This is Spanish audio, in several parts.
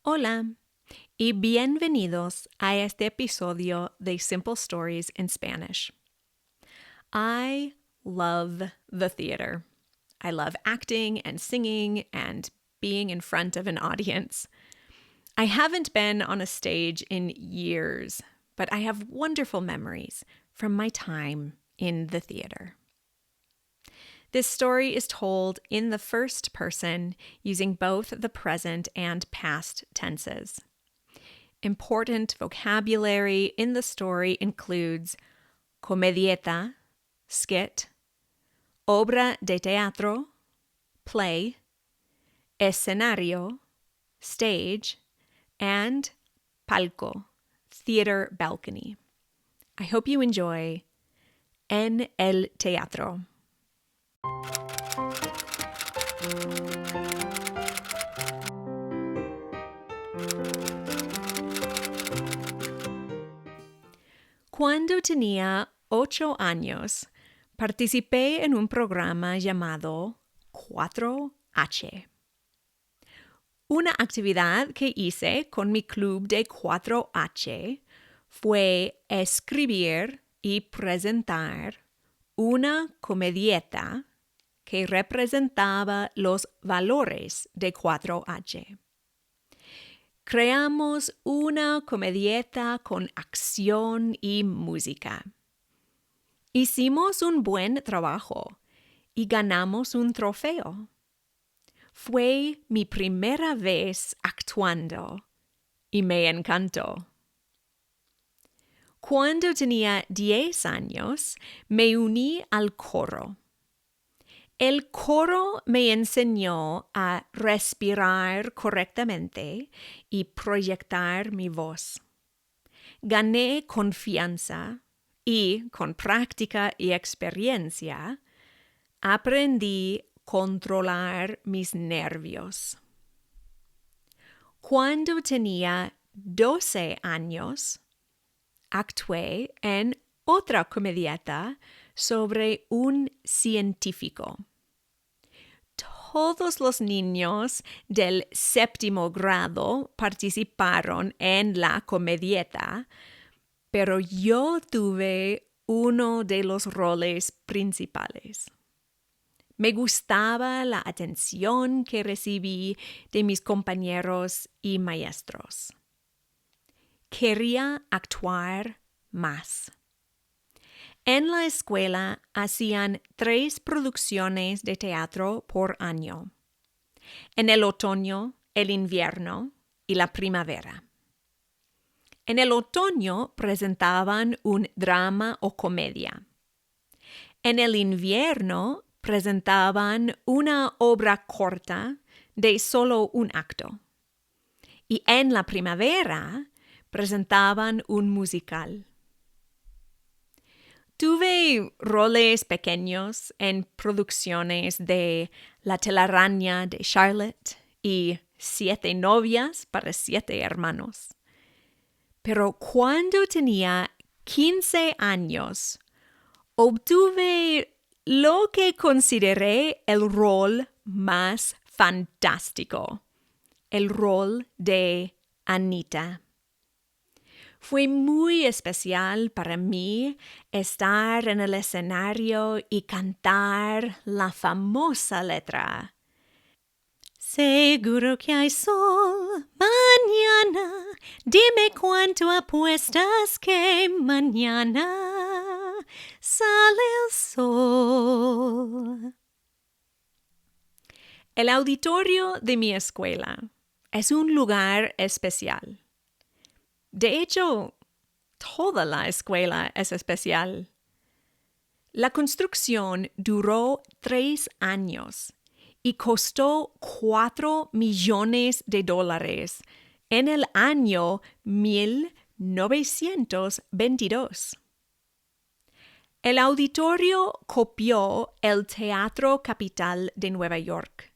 Hola y bienvenidos a este episodio de Simple Stories in Spanish. I love the theater. I love acting and singing and being in front of an audience. I haven't been on a stage in years, but I have wonderful memories from my time in the theater. This story is told in the first person using both the present and past tenses. Important vocabulary in the story includes comedieta, skit, obra de teatro, play, escenario, stage, and palco, theater balcony. I hope you enjoy En el teatro. Cuando tenía 8 años, participé en un programa llamado 4H. Una actividad que hice con mi club de 4H fue escribir y presentar una comedieta que representaba los valores de 4H. Creamos una comedieta con acción y música. Hicimos un buen trabajo y ganamos un trofeo. Fue mi primera vez actuando y me encantó. Cuando tenía 10 años, me uní al coro. El coro me enseñó a respirar correctamente y proyectar mi voz. Gané confianza y, con práctica y experiencia, aprendí a controlar mis nervios. Cuando tenía 12 años, actué en otra comedieta sobre un científico. Todos los niños del 7º grado participaron en la comedieta, pero yo tuve uno de los roles principales. Me gustaba la atención que recibí de mis compañeros y maestros. Quería actuar más. En la escuela hacían 3 producciones de teatro por año. En el otoño, el invierno y la primavera. En el otoño presentaban un drama o comedia. En el invierno presentaban una obra corta de solo un acto. Y en la primavera presentaban un musical. Tuve roles pequeños en producciones de La telaraña de Charlotte y 7 novias para 7 hermanos. Pero cuando tenía 15 años, obtuve lo que consideré el rol más fantástico, el rol de Anita. Fue muy especial para mí estar en el escenario y cantar la famosa letra. Seguro que hay sol mañana, dime cuánto apuestas que mañana sale el sol. El auditorio de mi escuela es un lugar especial. De hecho, toda la escuela es especial. La construcción duró 3 años y costó $4 millones en el año 1922. El auditorio copió el Teatro Capitol de Nueva York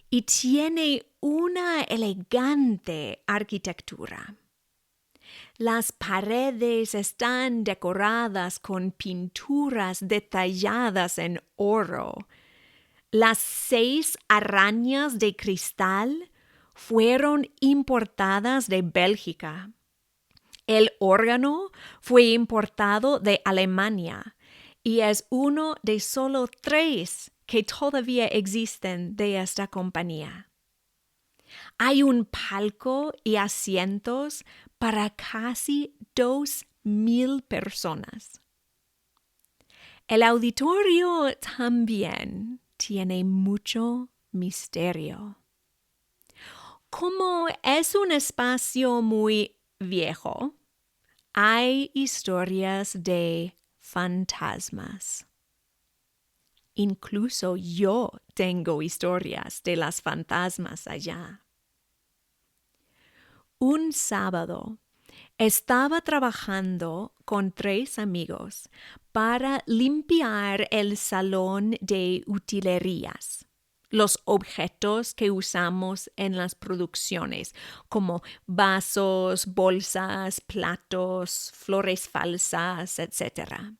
y tiene una elegante arquitectura. Las paredes están decoradas con pinturas detalladas en oro. Las 6 arañas de cristal fueron importadas de Bélgica. El órgano fue importado de Alemania y es uno de solo 3 que todavía existen de esta compañía. Hay un palco y asientos para casi 2,000 personas. El auditorio también tiene mucho misterio. Como es un espacio muy viejo, hay historias de fantasmas. Incluso yo tengo historias de las fantasmas allá. Un sábado estaba trabajando con 3 amigos para limpiar el salón de utilerías, los objetos que usamos en las producciones, como vasos, bolsas, platos, flores falsas, etc.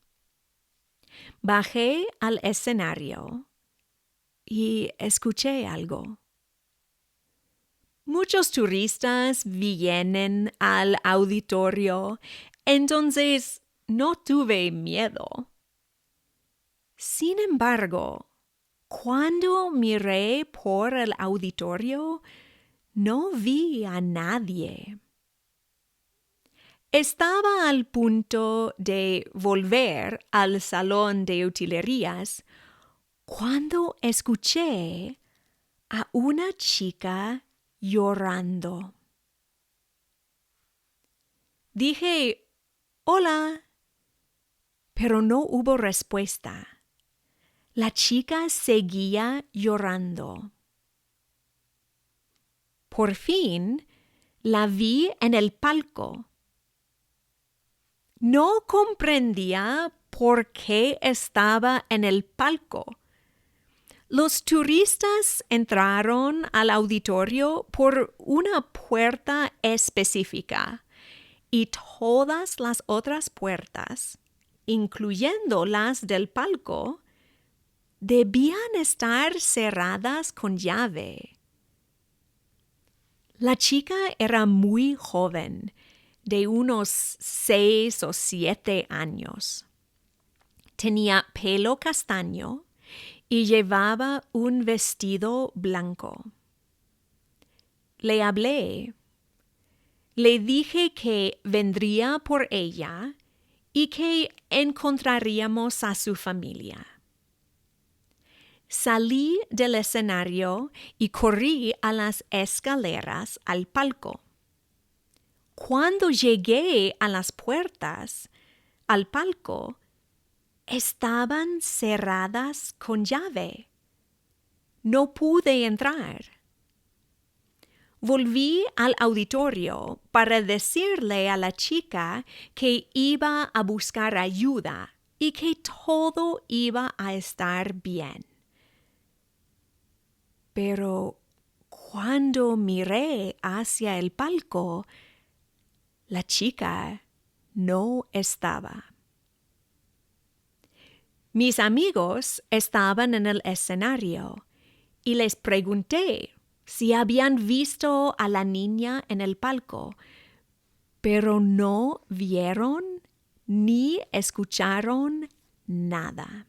Bajé al escenario y escuché algo. Muchos turistas vienen al auditorio, entonces no tuve miedo. Sin embargo, cuando miré por el auditorio, no vi a nadie. Estaba al punto de volver al salón de utilerías cuando escuché a una chica llorando. Dije, hola, pero no hubo respuesta. La chica seguía llorando. Por fin, la vi en el palco. No comprendía por qué estaba en el palco. Los turistas entraron al auditorio por una puerta específica y todas las otras puertas, incluyendo las del palco, debían estar cerradas con llave. La chica era muy joven, de unos 6 o 7 años. Tenía pelo castaño y llevaba un vestido blanco. Le hablé. Le dije que vendría por ella y que encontraríamos a su familia. Salí del escenario y corrí a las escaleras al palco. Cuando llegué a las puertas al palco, estaban cerradas con llave. No pude entrar. Volví al auditorio para decirle a la chica que iba a buscar ayuda y que todo iba a estar bien. Pero cuando miré hacia el palco, la chica no estaba. Mis amigos estaban en el escenario y les pregunté si habían visto a la niña en el palco, pero no vieron ni escucharon nada.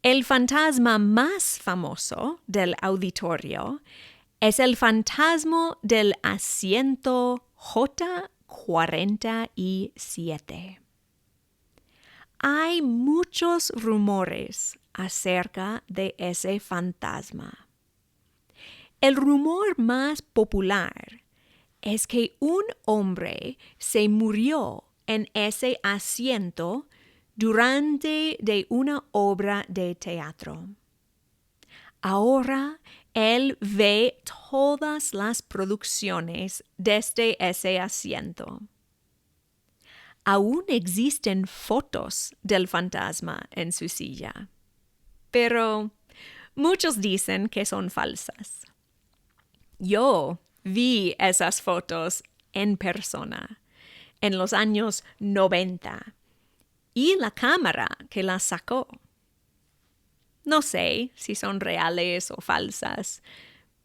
El fantasma más famoso del auditorio es el fantasma del asiento J47. Hay muchos rumores acerca de ese fantasma. El rumor más popular es que un hombre se murió en ese asiento durante de una obra de teatro. Ahora él ve todas las producciones desde ese asiento. Aún existen fotos del fantasma en su silla, pero muchos dicen que son falsas. Yo vi esas fotos en persona en los años 90 y la cámara que las sacó. No sé si son reales o falsas,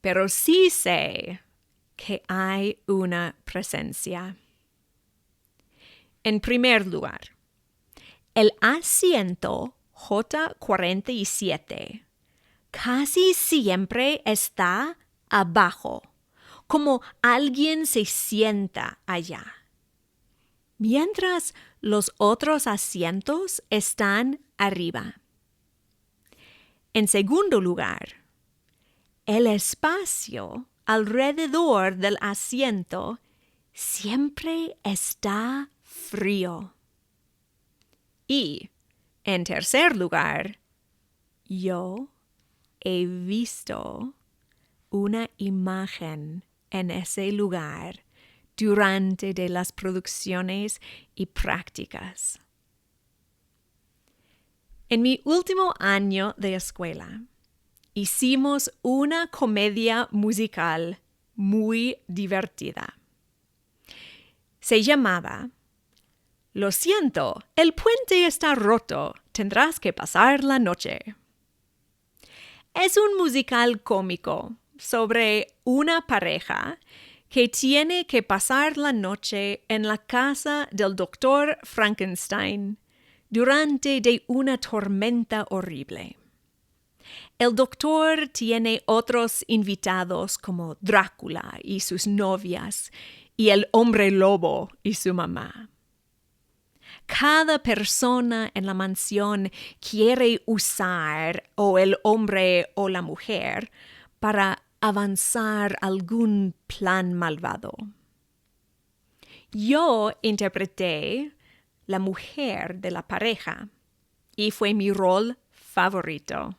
pero sí sé que hay una presencia. En primer lugar, el asiento J47 casi siempre está abajo, como alguien se sienta allá, mientras los otros asientos están arriba. En segundo lugar, el espacio alrededor del asiento siempre está frío. Y, en tercer lugar, yo he visto una imagen en ese lugar durante de las producciones y prácticas. En mi último año de escuela, hicimos una comedia musical muy divertida. Se llamaba Lo siento, el puente está roto, tendrás que pasar la noche. Es un musical cómico sobre una pareja que tiene que pasar la noche en la casa del doctor Frankenstein durante de una tormenta horrible. El doctor tiene otros invitados como Drácula y sus novias y el hombre lobo y su mamá. Cada persona en la mansión quiere usar o el hombre o la mujer para avanzar algún plan malvado. Yo interpreté la mujer de la pareja y fue mi rol favorito.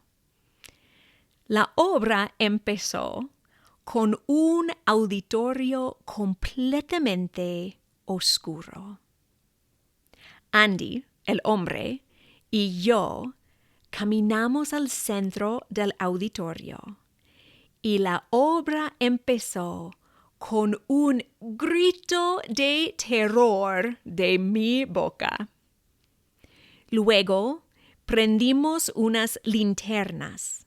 La obra empezó con un auditorio completamente oscuro. Andy, el hombre, y yo caminamos al centro del auditorio y la obra empezó con un grito de terror de mi boca. Luego prendimos unas linternas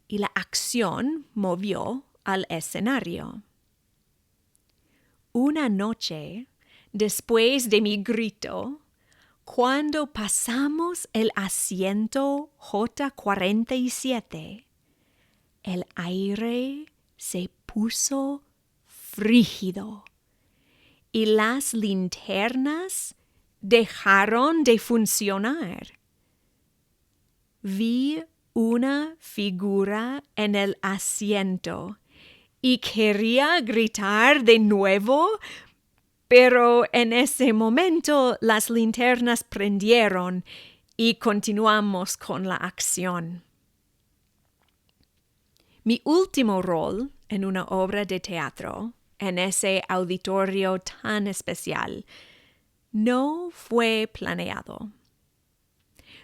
y la acción movió al escenario. Una noche, después de mi grito, cuando pasamos el asiento J47, el aire se puso frígido y las linternas dejaron de funcionar. Vi una figura en el asiento y quería gritar de nuevo, pero en ese momento las linternas prendieron y continuamos con la acción. Mi último rol en una obra de teatro, en ese auditorio tan especial, no fue planeado.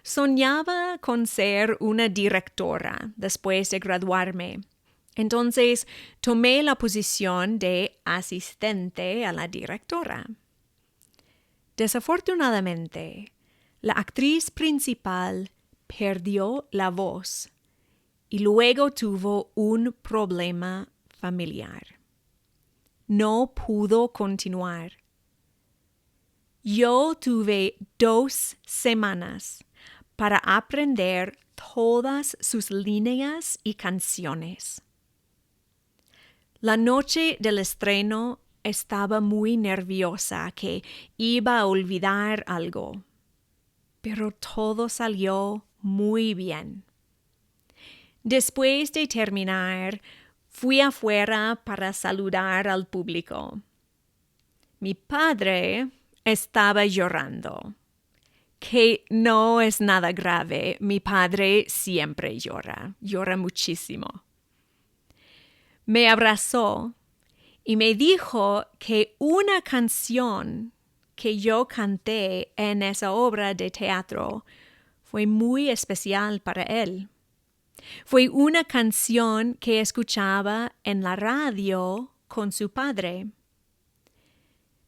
Soñaba con ser una directora después de graduarme. Entonces tomé la posición de asistente a la directora. Desafortunadamente, la actriz principal perdió la voz y luego tuvo un problema familiar. No pudo continuar. Yo tuve 2 semanas para aprender todas sus líneas y canciones. La noche del estreno estaba muy nerviosa que iba a olvidar algo, pero todo salió muy bien. Después de terminar, fui afuera para saludar al público. Mi padre estaba llorando, que no es nada grave. Mi padre siempre llora muchísimo. Me abrazó y me dijo que una canción que yo canté en esa obra de teatro fue muy especial para él. Fue una canción que escuchaba en la radio con su padre.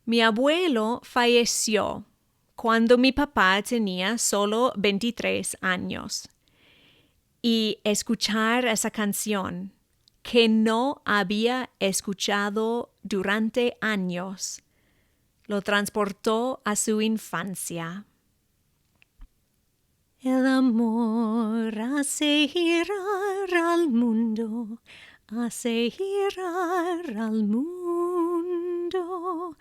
Mi abuelo falleció cuando mi papá tenía solo 23 años. Y escuchar esa canción, que no había escuchado durante años. Lo transportó a su infancia. El amor hace girar al mundo, hace girar al mundo.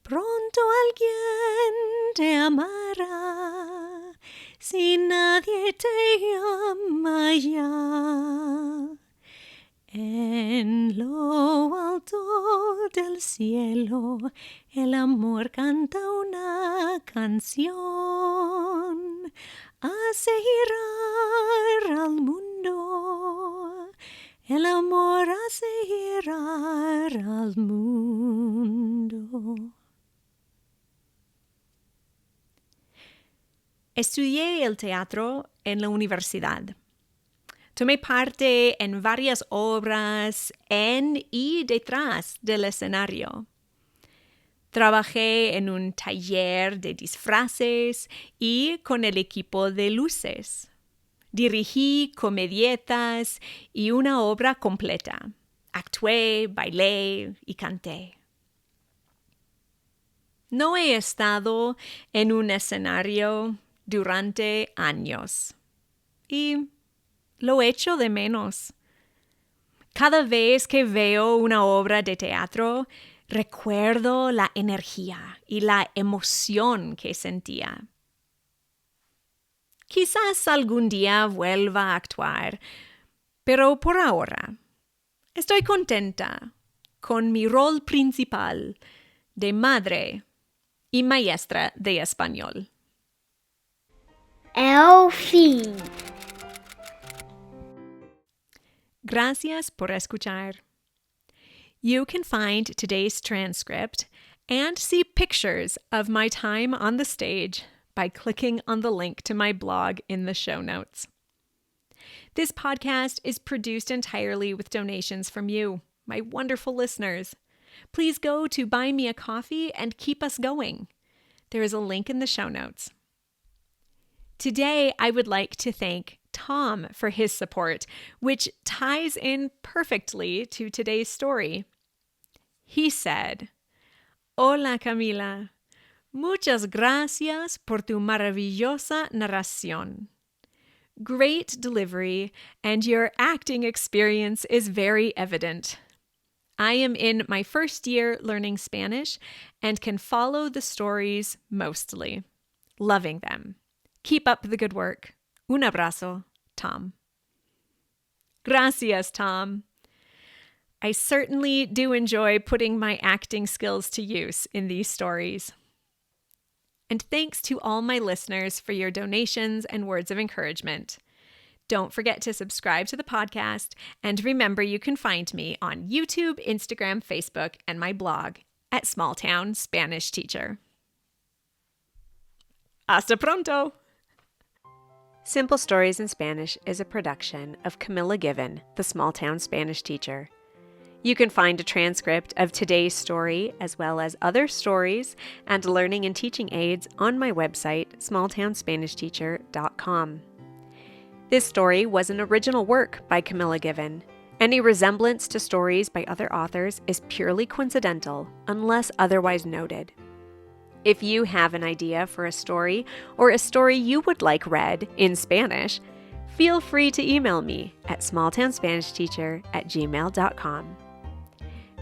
Pronto alguien te amará, si nadie te llama ya. En lo alto del cielo, el amor canta una canción. Hace girar al mundo, el amor hace girar al mundo. Estudié el teatro en la universidad. Tomé parte en varias obras en y detrás del escenario. Trabajé en un taller de disfraces y con el equipo de luces. Dirigí comedietas y una obra completa. Actué, bailé y canté. No he estado en un escenario durante años y lo echo de menos. Cada vez que veo una obra de teatro, recuerdo la energía y la emoción que sentía. Quizás algún día vuelva a actuar, pero por ahora estoy contenta con mi rol principal de madre y maestra de español. El fin. Gracias por escuchar. You can find today's transcript and see pictures of my time on the stage by clicking on the link to my blog in the show notes. This podcast is produced entirely with donations from you, my wonderful listeners. Please go to Buy Me a Coffee and keep us going. There is a link in the show notes. Today, I would like to thank Tom for his support, which ties in perfectly to today's story. He said, "Hola Camila, muchas gracias por tu maravillosa narración. Great delivery, and your acting experience is very evident. I am in my first year learning Spanish and can follow the stories mostly. Loving them. Keep up the good work. Un abrazo, Tom." Gracias, Tom. I certainly do enjoy putting my acting skills to use in these stories. And thanks to all my listeners for your donations and words of encouragement. Don't forget to subscribe to the podcast, and remember you can find me on YouTube, Instagram, Facebook, and my blog at Small Town Spanish Teacher. Hasta pronto! Simple Stories in Spanish is a production of Camilla Given, the Small Town Spanish Teacher. You can find a transcript of today's story, as well as other stories and learning and teaching aids on my website, smalltownspanishteacher.com. This story was an original work by Camilla Given. Any resemblance to stories by other authors is purely coincidental, unless otherwise noted. If you have an idea for a story or a story you would like read in Spanish, feel free to email me at smalltownspanishteacher@gmail.com.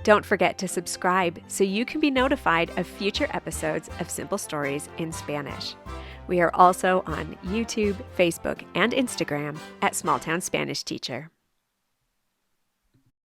Don't forget to subscribe so you can be notified of future episodes of Simple Stories in Spanish. We are also on YouTube, Facebook, and Instagram at Small Town Spanish Teacher.